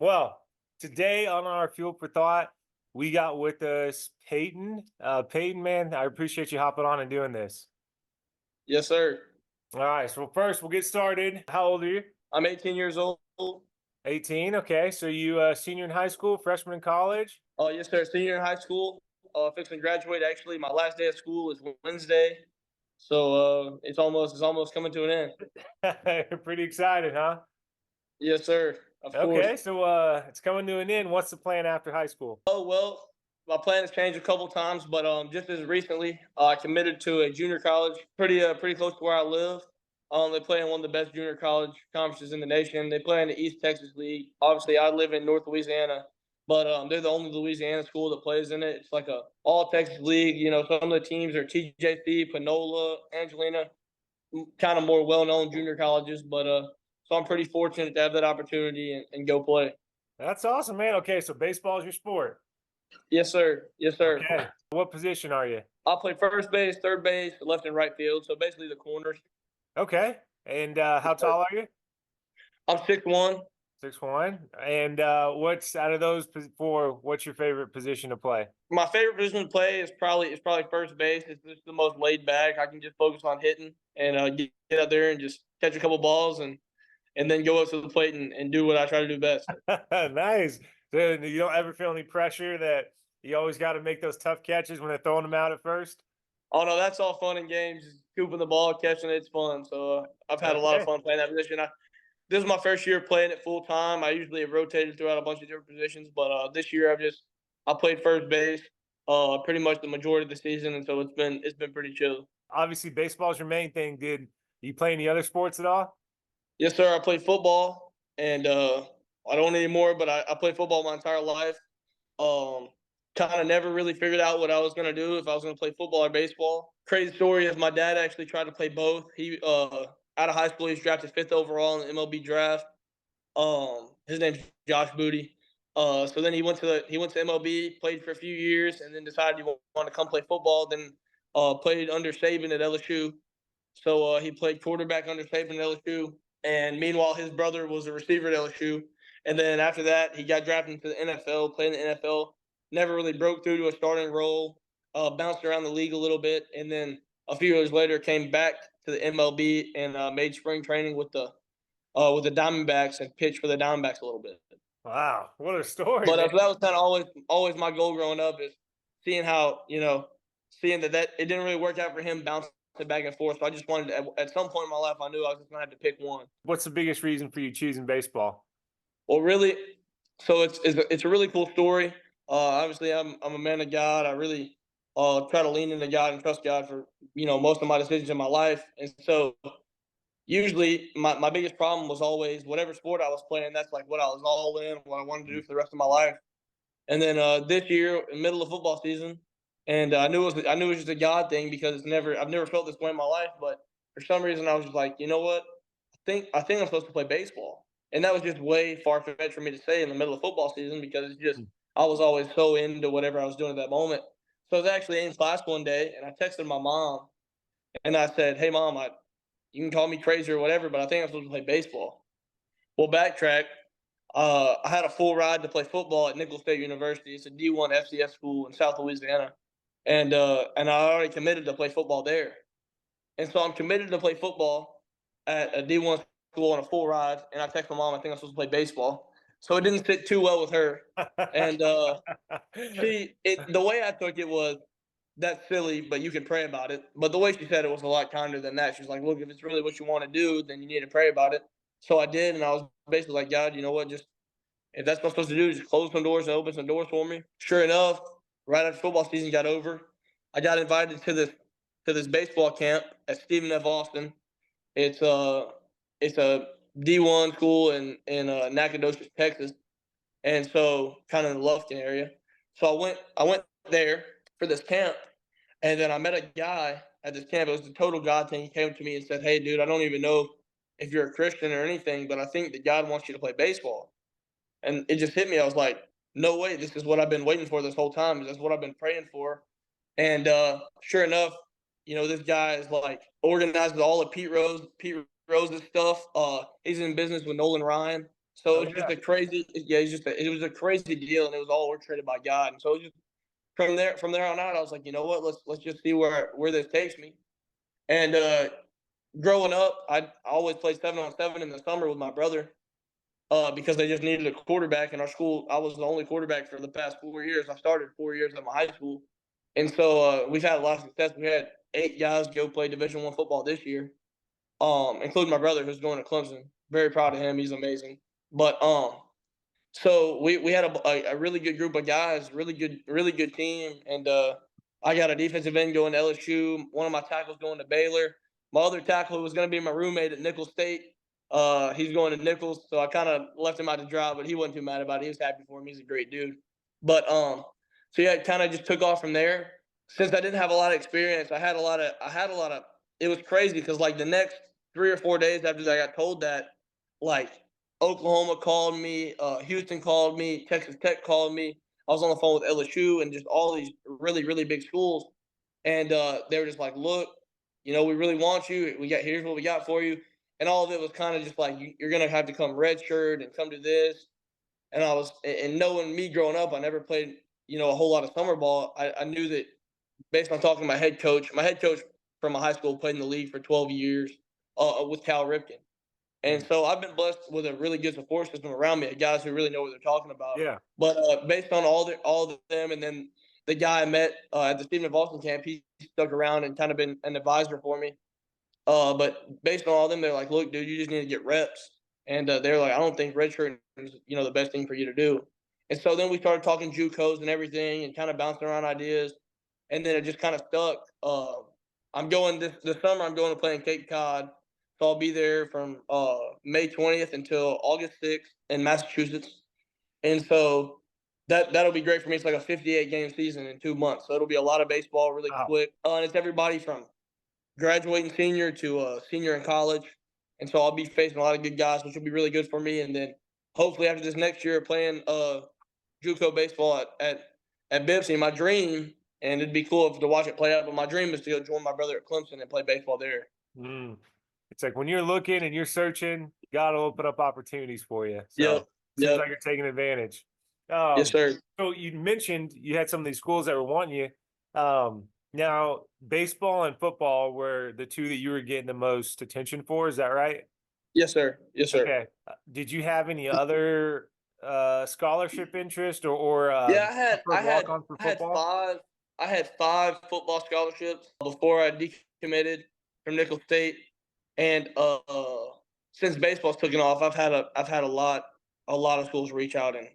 Well, today on our Fuel for Thought, we got with us Peyton. Peyton, man, I appreciate you hopping on and doing this. Yes, sir. All right, so first we'll get started. How old are you? I'm 18 years old. 18. Okay, so you senior in high school, freshman in college? Yes, sir. Senior in high school. Fixing to graduate. Actually, my last day of school is Wednesday, so it's almost coming to an end. Pretty excited, huh? Yes, sir. Of course. Okay, so it's coming to an end. What's the plan after high school? Oh well, my plan has changed a couple times, but just as recently, I committed to a junior college, pretty close to where I live. They play in one of the best junior college conferences in the nation. They play in the East Texas League. Obviously, I live in North Louisiana, but they're the only Louisiana school that plays in it. It's like a all Texas league. You know, some of the teams are TJC, Panola, Angelina, kind of more well known junior colleges. But so I'm pretty fortunate to have that opportunity and go play. That's awesome, man. Okay, so baseball is your sport. Yes, sir. Yes, sir. Okay, what position are you? I play first base, third base, left and right field. So basically the corners. Okay, and how tall are you? I'm 6'1". 6'1". And what's out of those four? What's your favorite position to play? My favorite position to play is probably first base. It's just the most laid back. I can just focus on hitting and get out there and just catch a couple balls and then go up to the plate and do what I try to do best. Nice. So you don't ever feel any pressure that you always got to make those tough catches when they're throwing them out at first? Oh no, that's all fun and games. Just scooping the ball, catching it, it's fun. So I've had a lot of Okay. fun playing that position. This is my first year playing it full time. I usually have rotated throughout a bunch of different positions, but this year I played first base pretty much the majority of the season, and so it's been pretty chill. Obviously, baseball is your main thing. Did you play any other sports at all? Yes, sir. I played football, and I don't anymore, but I played football my entire life. Um, Kind of never really figured out what I was gonna do if I was gonna play football or baseball. Crazy story is my dad actually tried to play both. He out of high school, he's drafted fifth overall in the MLB draft. His name's Josh Booty. So then he went to MLB, played for a few years, and then decided he wanted to come play football. Then played under Saban at LSU. So he played quarterback under Peyton at LSU, and meanwhile his brother was a receiver at LSU. And then after that, he got drafted into the NFL, played in the NFL. Never really broke through to a starting role. Bounced around the league a little bit, and then a few years later came back to the MLB and made spring training with the Diamondbacks and pitched for the Diamondbacks a little bit. Wow, what a story, But man. so that was kind of always my goal growing up is seeing how seeing that it didn't really work out for him bouncing back and forth. So I just wanted to, at some point in my life I knew I was just gonna have to pick one. What's the biggest reason for you choosing baseball? Well, really, so it's a really cool story. Obviously, I'm a man of God. I really try to lean into God and trust God for most of my decisions in my life. And so usually my biggest problem was always whatever sport I was playing. That's like what I was all in, what I wanted to do for the rest of my life. And then this year, in the middle of football season, and I knew it was just a God thing because I've never felt this way in my life. But for some reason, I was just like, you know what? I think I'm supposed to play baseball, and that was just way far fetched for me to say in the middle of football season because it's just I was always so into whatever I was doing at that moment. So I was actually in class one day, and I texted my mom, and I said, "Hey, mom, you can call me crazy or whatever, but I think I'm supposed to play baseball." Well, backtrack. I had a full ride to play football at Nicholls State University. It's a D1 FCS school in South Louisiana, and I already committed to play football there. And so I'm committed to play football at a D1 school on a full ride. And I text my mom, I think I'm supposed to play baseball. So it didn't sit too well with her. And the way I took it was, that's silly, but you can pray about it. But the way she said it was a lot kinder than that. She's like, look, if it's really what you want to do, then you need to pray about it. So I did, and I was basically like, God, you know what? Just if that's what I'm supposed to do, just close some doors and open some doors for me. Sure enough, right after football season got over, I got invited to this baseball camp at Stephen F. Austin. It's a D1 school in Nacogdoches, Texas, and so kind of in the Lufkin area. So I went there for this camp, and then I met a guy at this camp. It was a total God thing. He came to me and said, "Hey, dude, I don't even know if you're a Christian or anything, but I think that God wants you to play baseball." And it just hit me. I was like, "No way! This is what I've been waiting for this whole time. That's what I've been praying for." And sure enough, this guy is like organizes all of Pete Rose's stuff. He's in business with Nolan Ryan. So Oh it was just yeah. a crazy, yeah, it was a crazy deal, and it was all orchestrated by God. And so it was just from there on out, I was like, you know what, let's just see where this takes me. And growing up, I always played 7-on-7 in the summer with my brother because they just needed a quarterback in our school. I was the only quarterback for the past 4 years. I started 4 years at my high school, and so we've had a lot of success. We had 8 guys go play Division I football this year, including my brother who's going to Clemson. Very proud of him. He's amazing. But so we had a really good group of guys, really good team, and I got a defensive end going to LSU. One of my tackles going to Baylor. My other tackle who was going to be my roommate at Nicholls State. He's going to Nicholls, so I kind of left him out to dry, but he wasn't too mad about it. He was happy for him. He's a great dude. But so yeah, it kind of just took off from there. Since I didn't have a lot of experience, I had a lot of. It was crazy because like the next 3 or 4 days after I got told that, like Oklahoma called me, Houston called me, Texas Tech called me. I was on the phone with LSU and just all these really big schools, and they were just like, "Look, we really want you. Here's what we got for you." And all of it was kind of just like you're gonna have to come redshirt and come to this. And knowing me growing up, I never played a whole lot of summer ball. I knew that based on talking to my head coach from my high school played in the league for 12 years with Cal Ripken. And Mm. so I've been blessed with a really good support system around me, guys who really know what they're talking about. Yeah. But based on all of them, and then the guy I met at the Stephen F. Austin camp, he stuck around and kind of been an advisor for me. But based on all of them, they're like, "Look, dude, you just need to get reps." And they're like, "I don't think redshirt is the best thing for you to do." And so then we started talking JUCOs and everything, and kind of bouncing around ideas, and then it just kind of stuck. I'm going this summer. I'm going to play in Cape Cod, so I'll be there from May 20th until August 6th in Massachusetts, and so that'll be great for me. It's like a 58 game season in 2 months, so it'll be a lot of baseball really Wow. quick. And it's everybody from graduating senior to senior in college, and so I'll be facing a lot of good guys, which will be really good for me. And then hopefully after this next year, playing JUCO baseball at Bipsy, my dream, and it'd be cool to watch it play out. But my dream is to go join my brother at Clemson and play baseball there. Mm. It's like when you're looking and you're searching, God will open up opportunities for you. Yep, So seems yep, like you're taking advantage. yes, sir. So you mentioned you had some of these schools that were wanting you. Now baseball and football were the two that you were getting the most attention for. Is that right? Yes, sir. Yes, sir. Okay. Did you have any other scholarship interest or Yeah, preferred walk-on for I had football? five I had 5 football scholarships before I decommitted from Nicholls State, and since baseball's taken off, I've had a lot of schools reach out and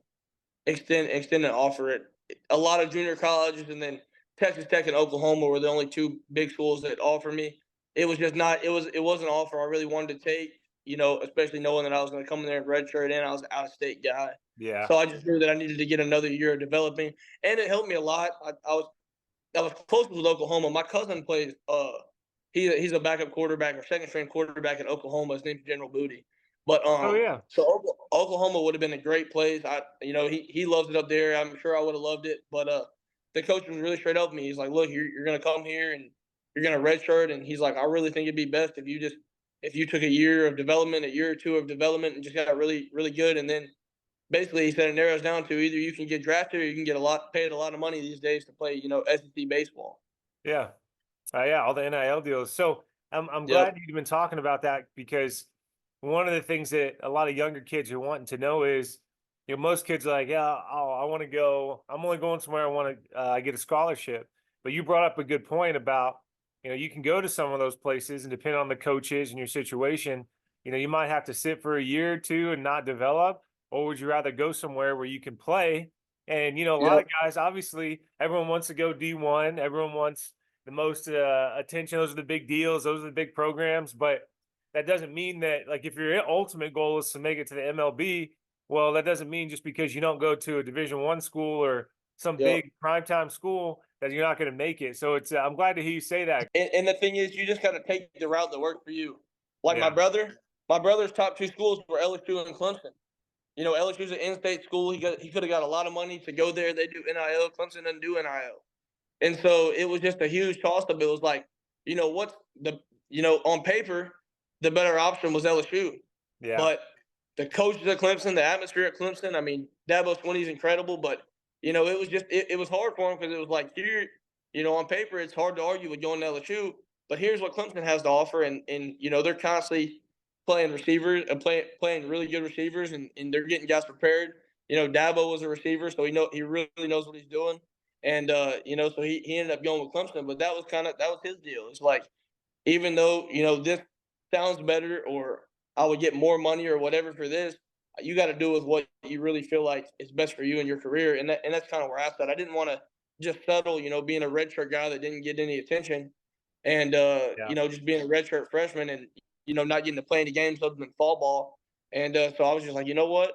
extend an offer it. A lot of junior colleges, and then Texas Tech and Oklahoma were the only two big schools that offered me. It was just not. It was an offer I really wanted to take. Especially knowing that I was going to come in there and redshirt, and I was an out of state guy. Yeah. So I just knew that I needed to get another year of developing, and it helped me a lot. I was close with Oklahoma. My cousin plays. He's a backup quarterback or second string quarterback at Oklahoma. His name's General Booty. But Oh yeah. so Oklahoma would have been a great place. He loves it up there. I'm sure I would have loved it. But the coach was really straight up with me. He's like, look, you're gonna come here and you're gonna redshirt, and he's like, I really think it'd be best if you took a year of development, a year or two of development, and just got really good, and then basically he said it narrows down to either you can get drafted or you can get paid a lot of money these days to play SEC baseball. Yeah. Yeah, all the NIL deals. So I'm Yep. glad you've been talking about that because one of the things that a lot of younger kids are wanting to know is, most kids are like, yeah, I want to go. I'm only going somewhere I want to get a scholarship. But you brought up a good point about, you can go to some of those places and depending on the coaches and your situation, you might have to sit for a year or two and not develop, or would you rather go somewhere where you can play? And, a lot of Yep. guys, obviously, everyone wants to go D1. Everyone wants the most attention. Those are the big deals. Those are the big programs. But that doesn't mean that, like, if your ultimate goal is to make it to the MLB, well, that doesn't mean just because you don't go to a Division I school or some Yep. big primetime school that you're not going to make it. So I'm glad to hear you say that. And the thing is, you just got to take the route that works for you. Like Yeah. my brother's top two schools were LSU and Clemson. LSU's an in-state school. He could have got a lot of money to go there. They do NIL. Clemson doesn't do NIL, and so it was just a huge toss-up. It was like, what's on paper, the better option was LSU, Yeah. but the coaches at Clemson, the atmosphere at Clemson. I mean, Dabo Swinney is incredible, but it was just it was hard for him because it was like here, on paper, it's hard to argue with going to LSU, but here's what Clemson has to offer, and they're constantly playing receivers and playing really good receivers, and they're getting guys prepared. Dabo was a receiver, so he really knows what he's doing, and so he ended up going with Clemson, but that was his deal. It's like even though this sounds better or I would get more money or whatever for this, you got to do with what you really feel like is best for you and your career, and that's kind of where I said I didn't want to just settle, being a redshirt guy that didn't get any attention, and Yeah. just being a redshirt freshman and not getting to play any games other than fall ball, and so I was just like, you know what,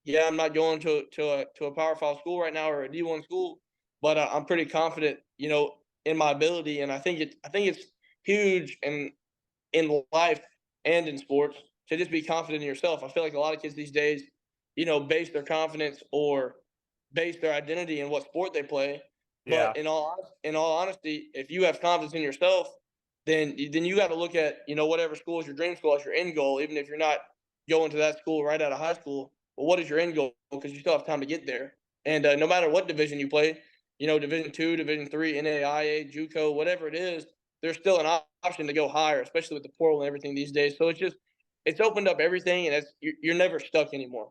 yeah, I'm not going to a Power Five school right now or a D1 school, but I'm pretty confident, in my ability, and I think it's huge in life and in sports to just be confident in yourself. I feel like a lot of kids these days, base their confidence or base their identity in what sport they play. Yeah. But in all honesty, if you have confidence in yourself, then you got to look at whatever school is your dream school as your end goal, even if you're not going to that school right out of high school. But what is your end goal? Because you still have time to get there. And no matter what division you play, Division 2, Division 3, NAIA, JUCO, whatever it is, there's still an option to go higher, especially with the portal and everything these days. So it's opened up everything, and you're never stuck anymore.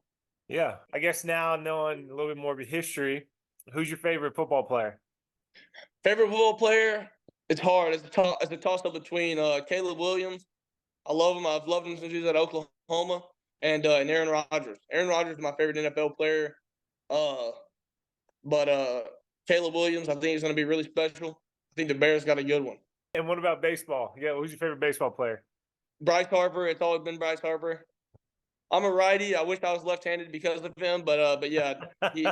Yeah. I guess now knowing a little bit more of your history, who's your favorite football player? Favorite football player? It's hard. It's a toss up between Caleb Williams. I love him. I've loved him since he was at Oklahoma, and Aaron Rodgers. Aaron Rodgers is my favorite NFL player. Uh, but Caleb Williams, I think he's going to be really special. I think the Bears got a good one. And what about baseball? Yeah, who's your favorite baseball player? Bryce Harper. It's always been Bryce Harper. I'm a righty. I wish I was left-handed because of him, but yeah, he's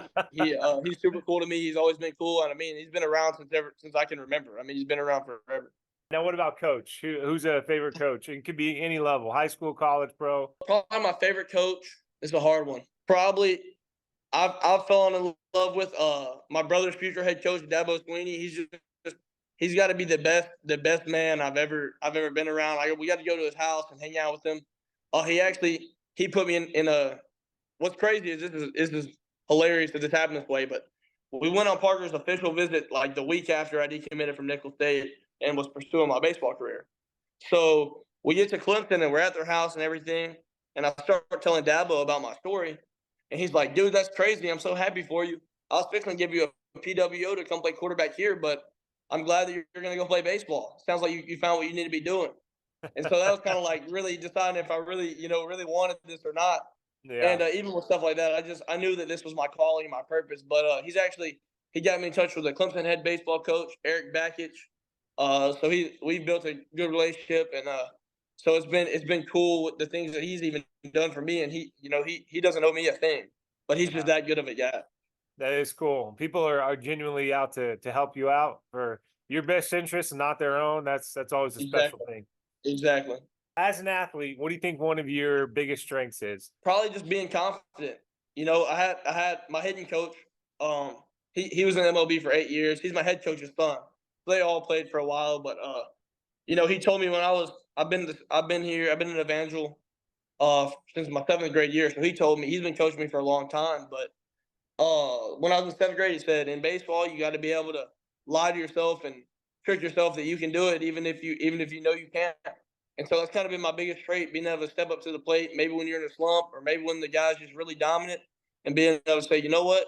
super cool to me. He's always been cool, and I mean, he's been around since I can remember. I mean, he's been around forever. Now, what about coach? Who's a favorite coach? It could be any level, high school, college, pro. Probably my favorite coach is a hard one. Probably I've fallen in love with my brother's future head coach, Dabo Swinney. He's got to be the best man I've ever been around. We got to go to his house and hang out with him. He put me in a. What's crazy is this is hilarious that this happened this way, but we went on Parker's official visit like the week after I decommitted from Nicholls State and was pursuing my baseball career. So we get to Clemson and we're at their house and everything, and I start telling Dabo about my story, and he's like, "Dude, that's crazy. I'm so happy for you. I was fixing to give you a PWO to come play quarterback here, but I'm glad that you're going to go play baseball. Sounds like you found what you need to be doing." And so that was kind of like really deciding if I really, really wanted this or not. Yeah. And even with stuff like that, I knew that this was my calling, my purpose. But he got me in touch with the Clemson head baseball coach, Eric Bakich. So we built a good relationship, and so it's been cool with the things that he's even done for me. And he doesn't owe me a thing, but he's just Yeah. that good of a guy. That is cool. People are genuinely out to help you out for your best interest and not their own. That's always a special Exactly. thing. Exactly. As an athlete, what do you think one of your biggest strengths is? Probably just being confident. I had my hitting coach. He was in MLB for 8 years. He's my head coach's son. They all played for a while, but he told me when I've been here. I've been in Evangel since my 7th grade year. So he told me he's been coaching me for a long time. But when I was in 7th grade, he said in baseball you got to be able to lie to yourself and trick yourself that you can do it, even if you know you can't. And so that's kind of been my biggest trait, being able to step up to the plate, maybe when you're in a slump or maybe when the guy's just really dominant, and being able to say, you know what,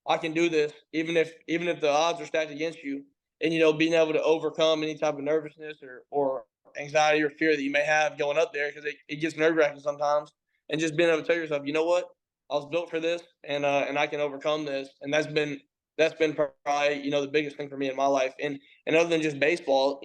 I can do this, even if the odds are stacked against you, and being able to overcome any type of nervousness or anxiety or fear that you may have going up there, because it gets nerve wracking sometimes, and just being able to tell yourself, you know what, I was built for this, and I can overcome this, and that's been probably the biggest thing for me in my life, and other than just baseball,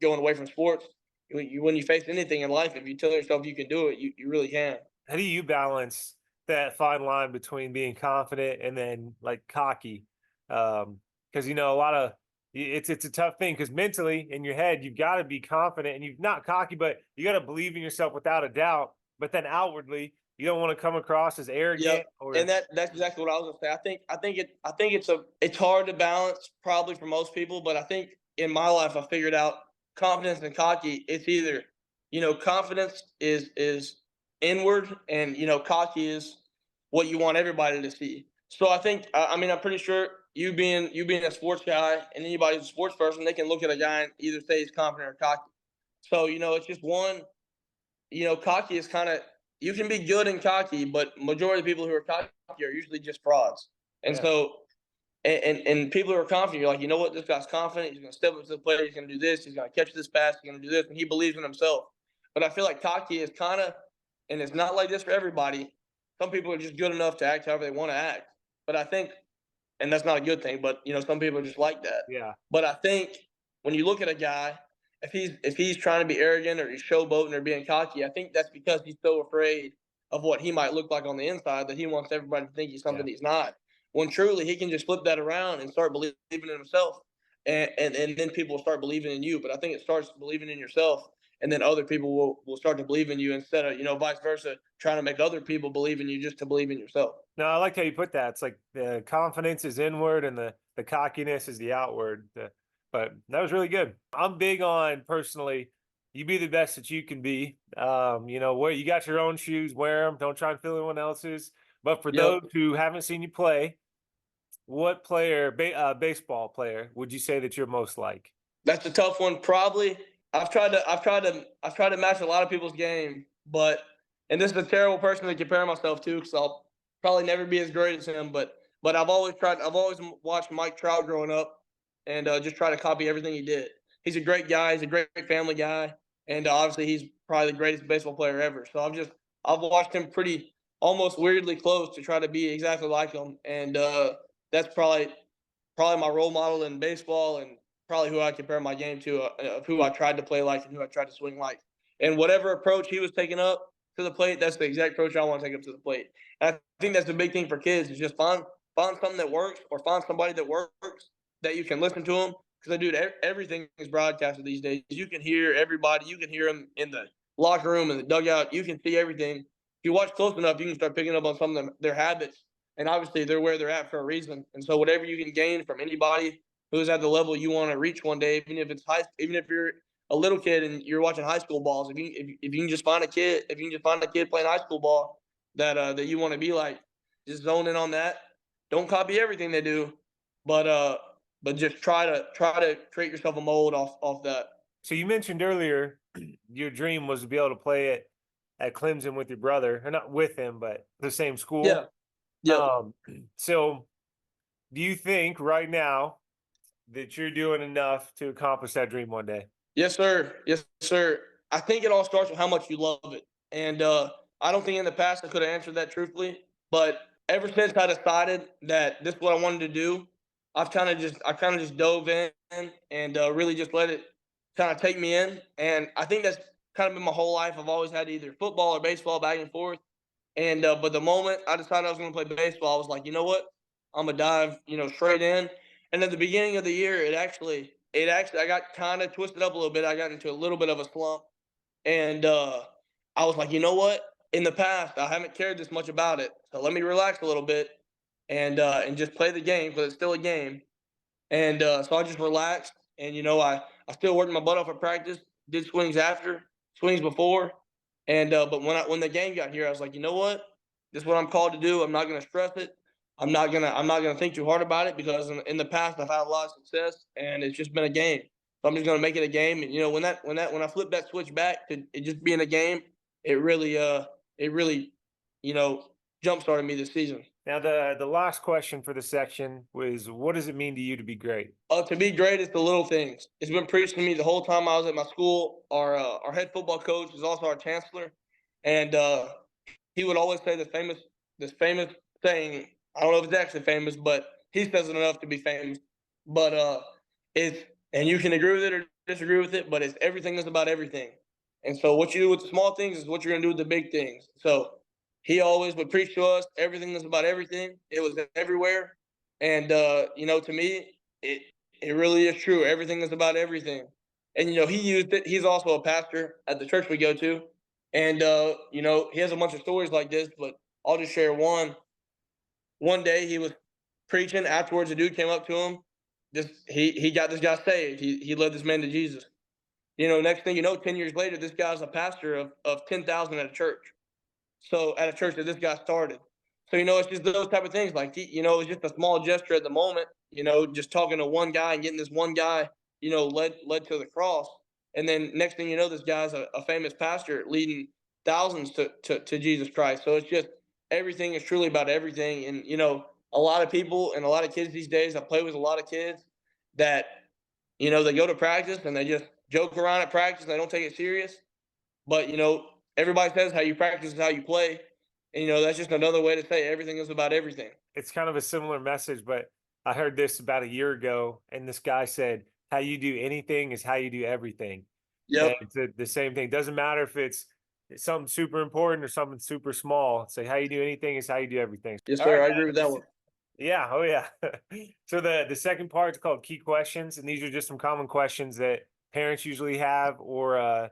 going away from sports, when you face anything in life, if you tell yourself you can do it, you really can. How do you balance that fine line between being confident and then like cocky? Because a lot of it's a tough thing because mentally in your head you've got to be confident and you've not cocky, but you got to believe in yourself without a doubt. But then outwardly, you don't want to come across as arrogant Yep. And or that's exactly what I was gonna say. I think it's hard to balance probably for most people, but I think in my life I figured out confidence and cocky. It's either confidence is inward, and cocky is what you want everybody to see. So I think, I mean, I'm pretty sure you being a sports guy, and anybody who's a sports person, they can look at a guy and either say he's confident or cocky. So it's just one. Cocky is kind of, you can be good and cocky, but majority of people who are cocky are usually just frauds. And Yeah. so, and people who are confident, you're like, you know what, this guy's confident. He's going to step up to the plate. He's going to do this. He's going to catch this pass. He's going to do this, and he believes in himself. But I feel like cocky is kind of, and it's not like this for everybody. Some people are just good enough to act however they want to act. But I think, and that's not a good thing, but some people are just like that. Yeah. But I think when you look at a guy, if he's trying to be arrogant or he's showboating or being cocky, I think that's because he's so afraid of what he might look like on the inside that he wants everybody to think he's Yeah. something he's not. When truly he can just flip that around and start believing in himself, and then people will start believing in you. But I think it starts believing in yourself, and then other people will start to believe in you instead of vice versa, trying to make other people believe in you just to believe in yourself. No, I like how you put that. It's like the confidence is inward and the cockiness is the outward. But that was really good. I'm big on personally, you be the best that you can be. Where you got your own shoes, wear them. Don't try and fill anyone else's. But for Yep. those who haven't seen you play, what player, baseball player, would you say that you're most like? That's a tough one. Probably. I've tried to match a lot of people's game, but and this is a terrible person to compare myself to because I'll probably never be as great as him. But I've always tried. I've always watched Mike Trout growing up, and just try to copy everything he did. He's a great guy. He's a great family guy, and obviously he's probably the greatest baseball player ever. So I've watched him pretty almost weirdly close to try to be exactly like him, and that's probably my role model in baseball, and probably who I compare my game to, of who I tried to play like and who I tried to swing like. And whatever approach he was taking up to the plate, that's the exact approach I want to take up to the plate. And I think that's the big thing for kids is just find something that works, or find somebody that works that you can listen to them. Because, dude, everything is broadcasted these days. You can hear everybody. You can hear them in the locker room, in the dugout. You can see everything. If you watch close enough, you can start picking up on some of their habits, and obviously they're where they're at for a reason. And so whatever you can gain from anybody who's at the level you want to reach one day, even if you're a little kid and you're watching high school balls, if you can just find a kid, if you can just find a kid playing high school ball that you want to be like, just zone in on that. Don't copy everything they do, but just try to create yourself a mold off that. So you mentioned earlier your dream was to be able to play at Clemson with your brother, or not with him, but the same Yeah. school. Yep. Um, so do you think right now that you're doing enough to accomplish that dream one day? Yes, sir. Yes, sir. I think it all starts with how much you love it. And I don't think in the past I could have answered that truthfully, but ever since I decided that this is what I wanted to do, I kind of just dove in and really just let it kind of take me in. And I think that's kind of been my whole life. I've always had either football or baseball back and forth. And but the moment I decided I was going to play baseball, I was like, you know what? I'm gonna dive, straight in. And at the beginning of the year, it actually, I got kind of twisted up a little bit. I got into a little bit of a slump, and I was like, you know what? In the past, I haven't cared this much about it, so let me relax a little bit and just play the game because it's still a game. And so I just relaxed, and I still worked my butt off at practice, did swings before, and but when the game got here, I was like, you know what, this is what I'm called to do. I'm not gonna stress it. I'm not gonna think too hard about it because in the past I've had a lot of success, and it's just been a game. So I'm just gonna make it a game. And when I flip that switch back to it just being a game, it really you know jump started me this season. Now, the last question for the section was, what does it mean to you to be great? To be great is the little things. It's been preached to me the whole time I was at my school. Our head football coach is also our chancellor, and he would always say this famous saying. I don't know if it's actually famous, but he says it enough to be famous. But it's and you can agree with it or disagree with it, but it's everything is about everything. And so what you do with the small things is what you're gonna do with the big things. So he always would preach to us, everything is about everything. It was everywhere. And to me, it really is true. Everything is about everything. And he used it. He's also a pastor at the church we go to. And he has a bunch of stories like this, but I'll just share one. One day he was preaching. Afterwards, a dude came up to him. He got this guy saved. He led this man to Jesus. Next thing you know, 10 years later, this guy's a pastor of 10,000 at a church. So at a church that this guy started. So, it's just those type of things. Like, it's just a small gesture at the moment, just talking to one guy and getting this one guy, led to the cross. And then next thing you know, this guy's a famous pastor leading thousands to Jesus Christ. So it's just everything is truly about everything. And, a lot of people and a lot of kids these days, I play with a lot of kids that, they go to practice and they just joke around at practice and they don't take it serious. But everybody says how you practice is how you play, and that's just another way to say everything is about everything. It's kind of a similar message, but I heard this about a year ago, and this guy said, "How you do anything is how you do everything." And Yep. it's the same thing. Doesn't matter if it's something super important or something super small. Say how you do anything is how you do everything. Yes, All right, sir. I agree with guys. that one. Yeah. Oh, yeah. So the second part is called key questions, and these are just some common questions that parents usually have, or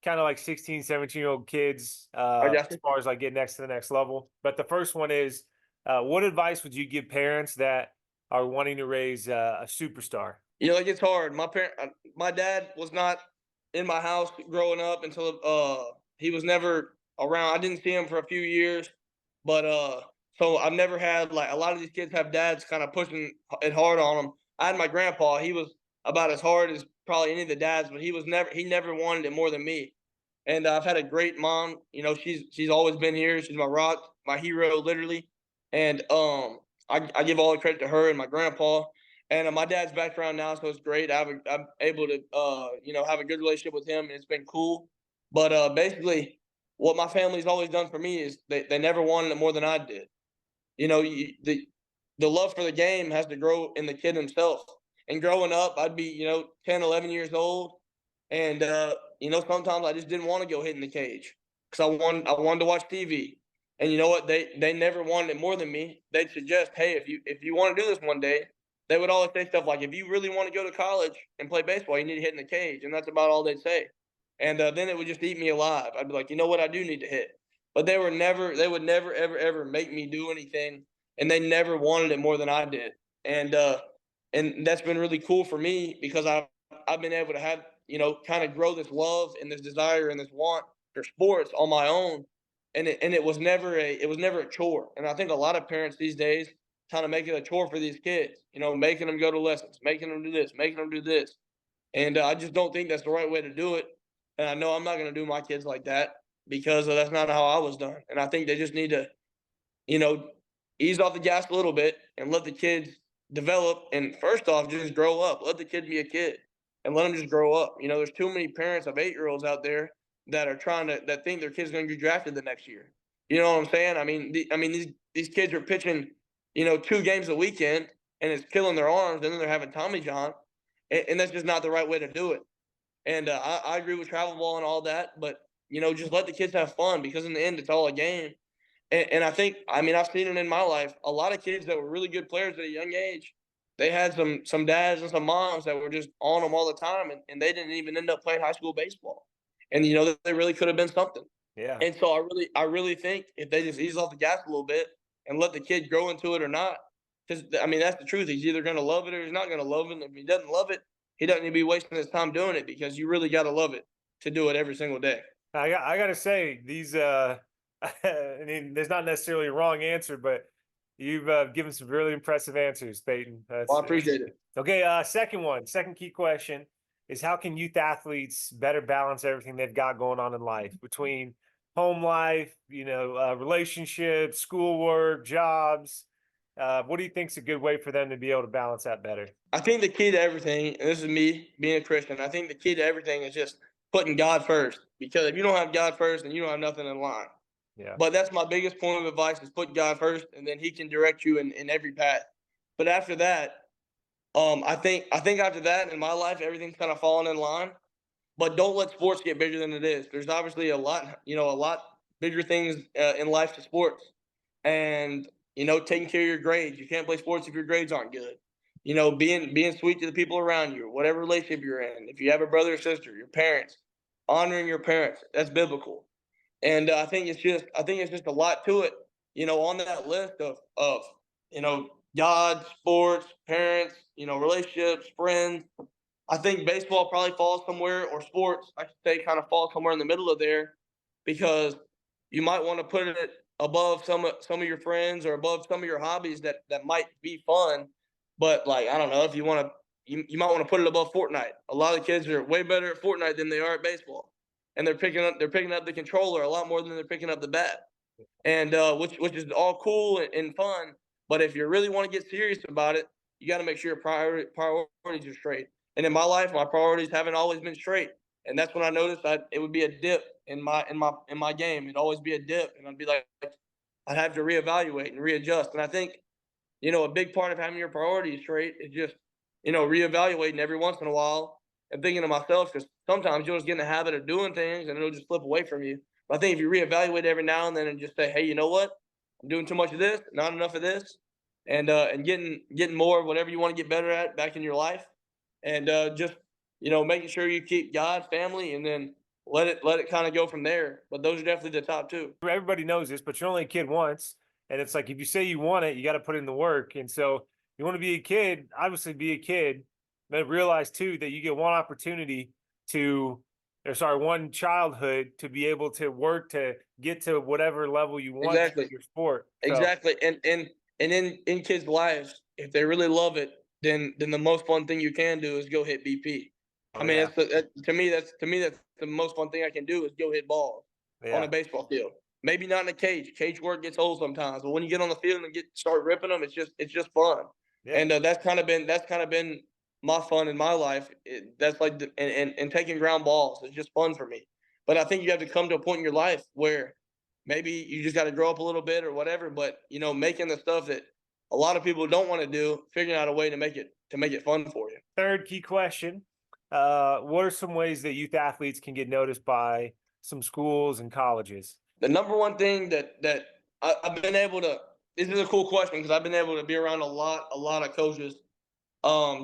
kind of like 16, 17-year-old kids, I got as you. far as like getting next to the next level. But the first one is, what advice would you give parents that are wanting to raise a superstar? Like it's hard. My dad was not in my house growing up until he was never around. I didn't see him for a few years, but so I've never had like a lot of these kids have dads kind of pushing it hard on them. I had my grandpa. He was about as hard as probably any of the dads, but he never wanted it more than me. And I've had a great mom. She's always been here. She's my rock, my hero, literally. And I give all the credit to her and my grandpa. And my dad's background now, so it's great. I'm able to have a good relationship with him, and it's been cool. But basically, what my family's always done for me is they never wanted it more than I did. The love for the game has to grow in the kid himself. And growing up, I'd be 10, 11 years old, and sometimes I just didn't want to go hit in the cage because I wanted to watch TV. And you know what? They never wanted it more than me. They'd suggest, hey, if you want to do this one day, they would always say stuff like, if you really want to go to college and play baseball, you need to hit in the cage, and that's about all they'd say. And then it would just eat me alive. I'd be like, you know what? I do need to hit. But they would never, ever, ever make me do anything, and they never wanted it more than I did. And that's been really cool for me because I've been able to have kind of grow this love and this desire and this want for sports on my own, and it was never a chore. And I think a lot of parents these days kind of make it a chore for these kids, making them go to lessons, making them do this, making them do this, and I just don't think that's the right way to do it. And I know I'm not going to do my kids like that because that's not how I was done. And I think they just need to you know, ease off the gas a little bit and let the kids develop. And first off, just grow up. Let the kid be a kid and let them just grow up. There's too many parents of 8-year-olds out there that are that think their kid's going to get drafted the next year. You know what I'm saying? These kids are pitching, 2 games a weekend and it's killing their arms, and then they're having Tommy John, and that's just not the right way to do it. And I agree with travel ball and all that, but just let the kids have fun because in the end, it's all a game. And I've seen it in my life. A lot of kids that were really good players at a young age, they had some dads and some moms that were just on them all the time, and they didn't even end up playing high school baseball. And they really could have been something. Yeah. And so I really think if they just ease off the gas a little bit and let the kid grow into it or not, because that's the truth. He's either going to love it or he's not going to love it. And if he doesn't love it, he doesn't need to be wasting his time doing it because you really got to love it to do it every single day. I gotta say these I mean, there's not necessarily a wrong answer, but you've given some really impressive answers, Peyton. Well, I That's appreciate it. okay. Second key question is, how can youth athletes better balance everything they've got going on in life between home life, relationships, schoolwork, jobs? What do you think is a good way for them to be able to balance that better? I think the key to everything, and this is me being a Christian, I think the key to everything is just putting God first. Because if you don't have God first, then you don't have nothing in line. Yeah. But that's my biggest point of advice is put God first, and then He can direct you in every path. But after that, I think after that in my life, everything's kind of falling in line. But don't let sports get bigger than it is. There's obviously a lot bigger things in life to sports, and taking care of your grades. You can't play sports if your grades aren't good. Being sweet to the people around you, whatever relationship you're in. If you have a brother or sister, your parents, honoring your parents, that's biblical. And I think it's just a lot to it. On that list of God, sports, parents, relationships, friends. I think baseball probably falls somewhere, or sports, I should say, kind of falls somewhere in the middle of there, because you might want to put it above some of your friends or above some of your hobbies that might be fun. But like I don't know if you want to, you might want to put it above Fortnite. A lot of kids are way better at Fortnite than they are at baseball, and they're picking up the controller a lot more than they're picking up the bat, and which is all cool and fun. But if you really want to get serious about it, you got to make sure your priorities are straight. And in my life, my priorities haven't always been straight, and that's when I noticed that it would be a dip in my game. It'd always be a dip, and I'd be like, I'd have to reevaluate and readjust. And I think a big part of having your priorities straight is just reevaluating every once in a while and thinking to myself, because sometimes you'll just get in the habit of doing things and it'll just slip away from you. But I think if you reevaluate every now and then and just say, hey, you know what, I'm doing too much of this, not enough of this, and getting more of whatever you want to get better at back in your life, and just making sure you keep God, family, and then let it kind of go from there. But those are definitely the top two. Everybody knows this, but you're only a kid once. And it's like if you say you want it, you got to put in the work. And so you want to be a kid, obviously be a kid, but realize too that you get one opportunity to, or sorry, one childhood to be able to work to get to whatever level you want to Exactly. in your sport. So Exactly. And in kids' lives, if they really love it, then the most fun thing you can do is go hit BP. I oh mean, yeah, to me that's the most fun thing I can do is go hit balls on a yeah. baseball field. Maybe not in a cage. Cage work gets old sometimes, but when you get on the field and start ripping them, it's just fun. Yeah. And that's kind of been my fun in my life. That's like and taking ground balls is just fun for me. But I think you have to come to a point in your life where maybe you just got to grow up a little bit or whatever. But making the stuff that a lot of people don't want to do, figuring out a way to make it fun for you. Third key question. What are some ways that youth athletes can get noticed by some schools and colleges? The number one thing that I've been able to. This is a cool question because I've been able to be around a lot of coaches,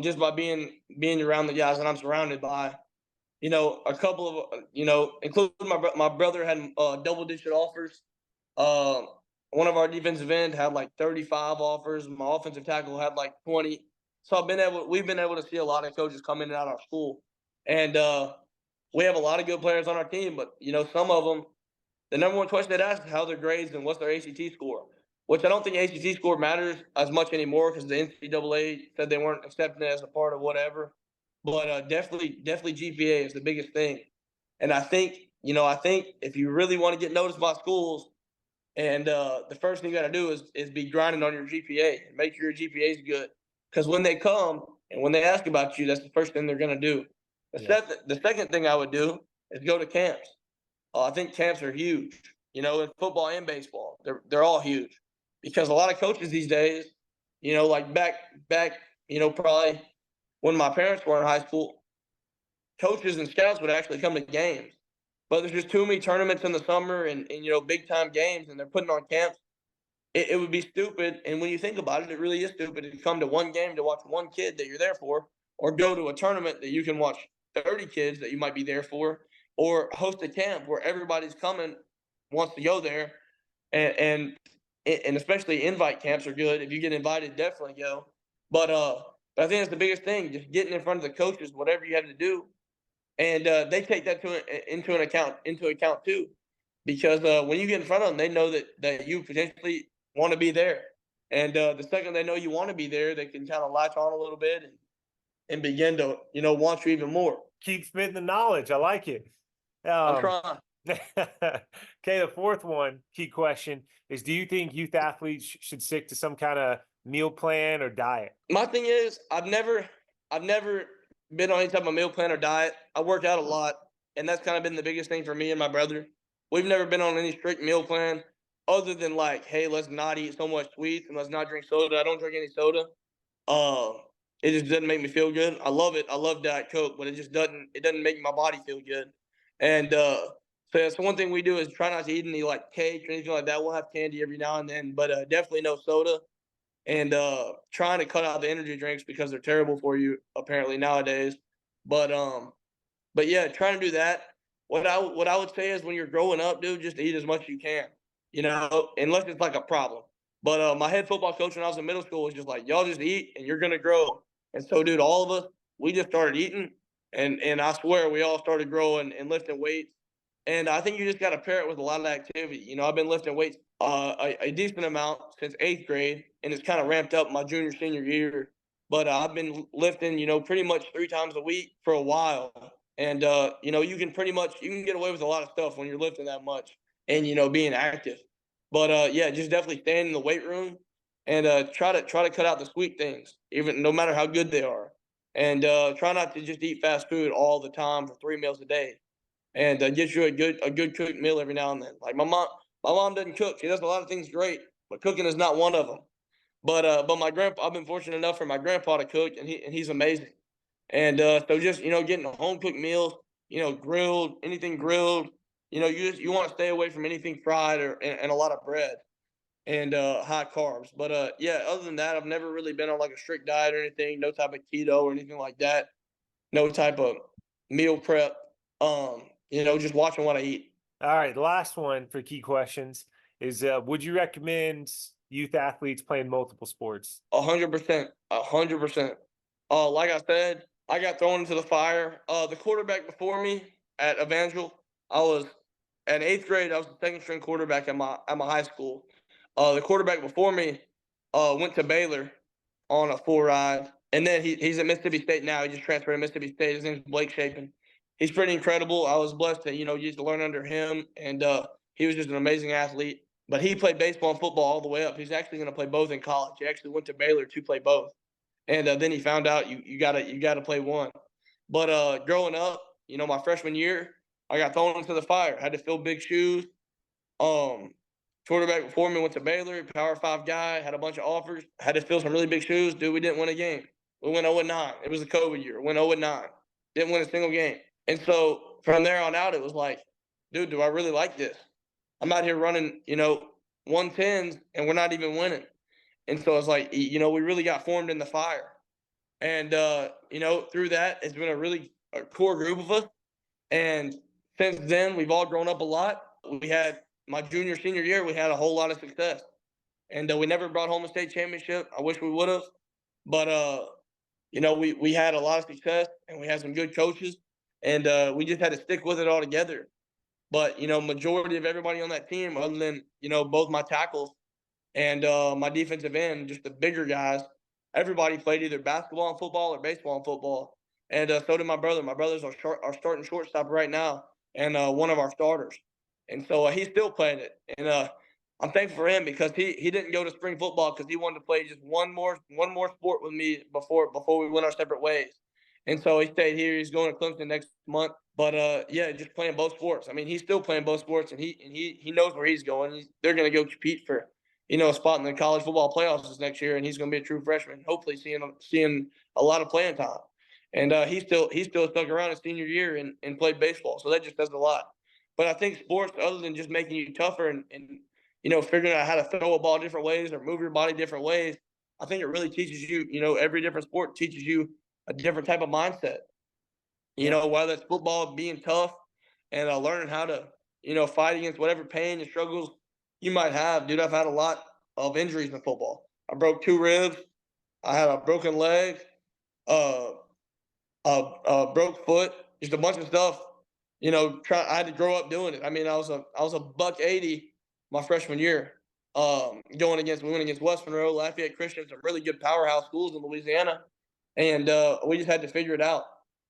just by being around the guys that I'm surrounded by. A couple of including my brother had double digit offers. Uh, One of our defensive end had like 35 offers. My offensive tackle had like 20. So we've been able to see a lot of coaches come in and out of our school, and we have a lot of good players on our team. But some of them, the number one question they'd ask is how their grades and what's their ACT score. Which I don't think ACT score matters as much anymore because the NCAA said they weren't accepting it as a part of whatever. But definitely GPA is the biggest thing. And I think if you really want to get noticed by schools, and the first thing you got to do is be grinding on your GPA and make sure your GPA is good. Because when they come and when they ask about you, that's the first thing they're going to do. Yeah. The second thing I would do is go to camps. I think camps are huge. In football and baseball, they're all huge because a lot of coaches these days, like back, probably when my parents were in high school, coaches and scouts would actually come to games. But there's just too many tournaments in the summer and big time games, and they're putting on camps. It would be stupid, and when you think about it, it really is stupid to come to one game to watch one kid that you're there for, or go to a tournament that you can watch 30 kids that you might be there for, or host a camp where everybody's coming wants to go there, and and especially invite camps are good. If you get invited, definitely go. But I think that's the biggest thing, just getting in front of the coaches, whatever you have to do, and they take that into account too, because when you get in front of them, they know that you potentially want to be there, and the second they know you want to be there, they can kind of latch on a little bit and begin to want you even more. Keep spitting the knowledge. I like it. I'm Um, trying. okay, the fourth one, key question is: do you think youth athletes should stick to some kind of meal plan or diet? My thing is, I've never been on any type of meal plan or diet. I work out a lot, and that's kind of been the biggest thing for me and my brother. We've never been on any strict meal plan, other than like, hey, let's not eat so much sweets and let's not drink soda. I don't drink any soda. Uh, it just doesn't make me feel good. I love it. I love Diet Coke, but it doesn't make my body feel good. And so that's one thing we do is try not to eat any like cake or anything like that. We'll have candy every now and then, but definitely no soda, and trying to cut out the energy drinks because they're terrible for you apparently nowadays. But but yeah, trying to do that. What I would say is when you're growing up, dude, just eat as much as you can. Unless it's like a problem. But my head football coach when I was in middle school was just like, y'all just eat and you're gonna grow. And so, dude, all of us we just started eating, and I swear we all started growing and lifting weights, And I think you just got to pair it with a lot of activity. I've been lifting weights a decent amount since eighth grade, and it's kind of ramped up my junior, senior year. But I've been lifting, pretty much 3 times a week for a while. And, you can you can get away with a lot of stuff when you're lifting that much and, being active. But yeah, just definitely staying in the weight room and try to cut out the sweet things, even no matter how good they are. And try not to just eat fast food all the time for 3 meals a day and get you a good cooked meal every now and then. Like my mom doesn't cook. She does a lot of things great, but cooking is not one of them. But my grandpa, I've been fortunate enough for my grandpa to cook, and he's amazing. And so just getting a home cooked meal, grilled, anything grilled. You want to stay away from anything fried and a lot of bread and high carbs. But yeah, other than that, I've never really been on like a strict diet or anything. No type of keto or anything like that. No type of meal prep. Just watching what I eat. All right, the last one for key questions is would you recommend youth athletes playing multiple sports? 100%, 100%. Like I said, I got thrown into the fire. The quarterback before me at Evangel, I was at eighth grade. I was the second string quarterback at my high school. The quarterback before me went to Baylor on a full ride, and then he's at Mississippi State now. He just transferred to Mississippi State. His name's Blake Shapen. He's pretty incredible. I was blessed to just to learn under him, and he was just an amazing athlete. But he played baseball and football all the way up. He's actually going to play both in college. He actually went to Baylor to play both, and then he found out you gotta play one. But growing up, my freshman year, I got thrown into the fire. Had to fill big shoes. Um, Quarterback before me went to Baylor, Power Five guy, had a bunch of offers. Had to fill some really big shoes. Dude, we didn't win a game. We went 0-9. It was a COVID year. Went 0-9. Didn't win a single game. And so from there on out, it was like, dude, do I really like this? I'm out here running, 110s, and we're not even winning. And so it's like, we really got formed in the fire. And, through that, it's been a core group of us. And since then, we've all grown up a lot. We had my junior, senior year, we had a whole lot of success. And we never brought home a state championship. I wish we would have. But, we had a lot of success, and we had some good coaches. And we just had to stick with it all together. But, majority of everybody on that team, other than, both my tackles and my defensive end, just the bigger guys, everybody played either basketball and football or baseball and football. And so did my brother. My brother's our starting shortstop right now and one of our starters. And so he's still playing it. And I'm thankful for him because he didn't go to spring football because he wanted to play just one more sport with me before we went our separate ways. And so he stayed here. He's going to Clemson next month. But yeah, just playing both sports. I mean, he's still playing both sports, and he knows where he's going. They're going to go compete for a spot in the college football playoffs this next year, and he's going to be a true freshman. Hopefully, seeing a lot of playing time. And he still stuck around his senior year and played baseball. So that just does a lot. But I think sports, other than just making you tougher and figuring out how to throw a ball different ways or move your body different ways, I think it really teaches you. Every different sport teaches you a different type of mindset. Yeah. Whether it's football, being tough and learning how to, fight against whatever pain and struggles you might have. Dude, I've had a lot of injuries in football. I broke 2 ribs. I had a broken leg, uh, a broke foot, just a bunch of stuff. I had to grow up doing it. I mean, I was a buck 80 my freshman year. We went against West Monroe, Lafayette Christian, some really good powerhouse schools in Louisiana, and we just had to figure it out.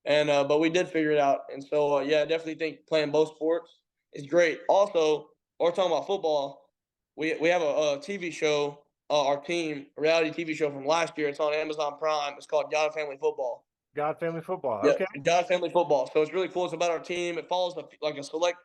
And but we did figure it out. And so yeah, I definitely think playing both sports is great. Also, while we're talking about football, we have a TV show, our team, a reality TV show from last year. It's on Amazon Prime. It's called God Family Football. God Family Football. Yeah, Okay. God Family Football. So it's really cool. It's about our team. It follows like a select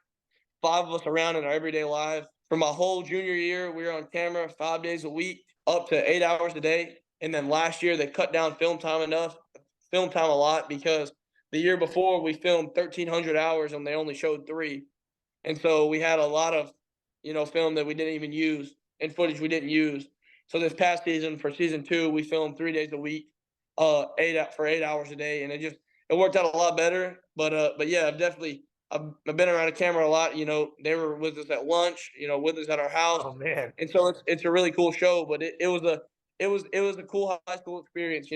5 of us around in our everyday lives. For my whole junior year, we were on camera 5 days a week, up to 8 hours a day. And then last year, they cut down film time a lot because the year before we filmed 1,300 hours and they only showed 3. And so we had a lot of, film that we didn't even use and footage we didn't use. So this past season, for season 2, we filmed 3 days a week, 8 hours a day, and it worked out a lot better. But yeah, I've been around a camera a lot. They were with us at lunch, with us at our house, Oh man. and so it's a really cool show. But it was a cool high school experience.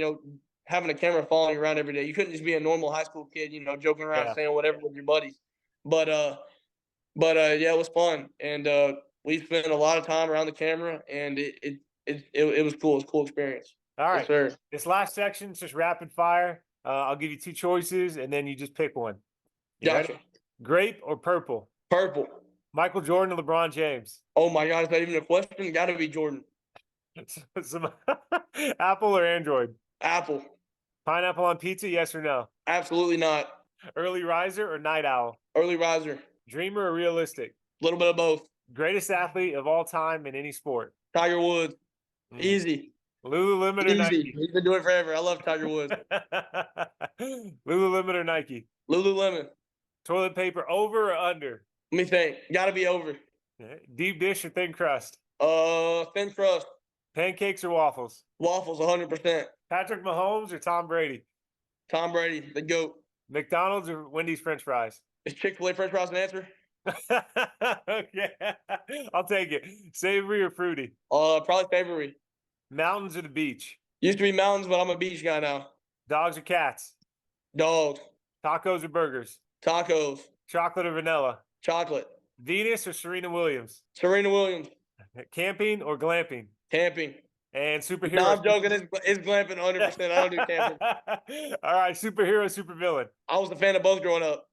Having a camera following you around every day. You couldn't just be a normal high school kid, joking around Yeah. saying whatever with your buddies. But But yeah, it was fun, and we spent a lot of time around the camera, and it was cool. It was a cool experience. All Yes, right. sir. This last section is just rapid fire. I'll give you two choices, and then you just pick one. You ready? Gotcha. Grape or purple? Purple. Michael Jordan or LeBron James? Oh my God, is that even a question? Got to be Jordan. Some Apple or Android? Apple. Pineapple on pizza, yes or no? Absolutely not. Early riser or night owl? Early riser. Dreamer or realistic? A little bit of both. Greatest athlete of all time in any sport? Tiger Woods. Mm. Easy. Lululemon or Easy. Nike? He's been doing it forever. I love Tiger Woods. Lululemon or Nike? Lululemon. Toilet paper over or under? Let me think. Got to be over. Deep dish or thin crust? Thin crust. Pancakes or waffles? Waffles, 100%. Patrick Mahomes or Tom Brady? Tom Brady, the GOAT. McDonald's or Wendy's French fries? Is Chick-fil-A French fries an answer? Okay, I'll take it. Savory or fruity? Probably savory. Mountains or the beach? Used to be mountains, but I'm a beach guy now. Dogs or cats? Dogs. Tacos or burgers? Tacos. Chocolate or vanilla? Chocolate. Venus or Serena Williams? Serena Williams. Camping or glamping? Camping. And superhero. No, I'm joking. It's glamping 100%. I don't do camping. All right, superhero, supervillain. I was a fan of both growing up.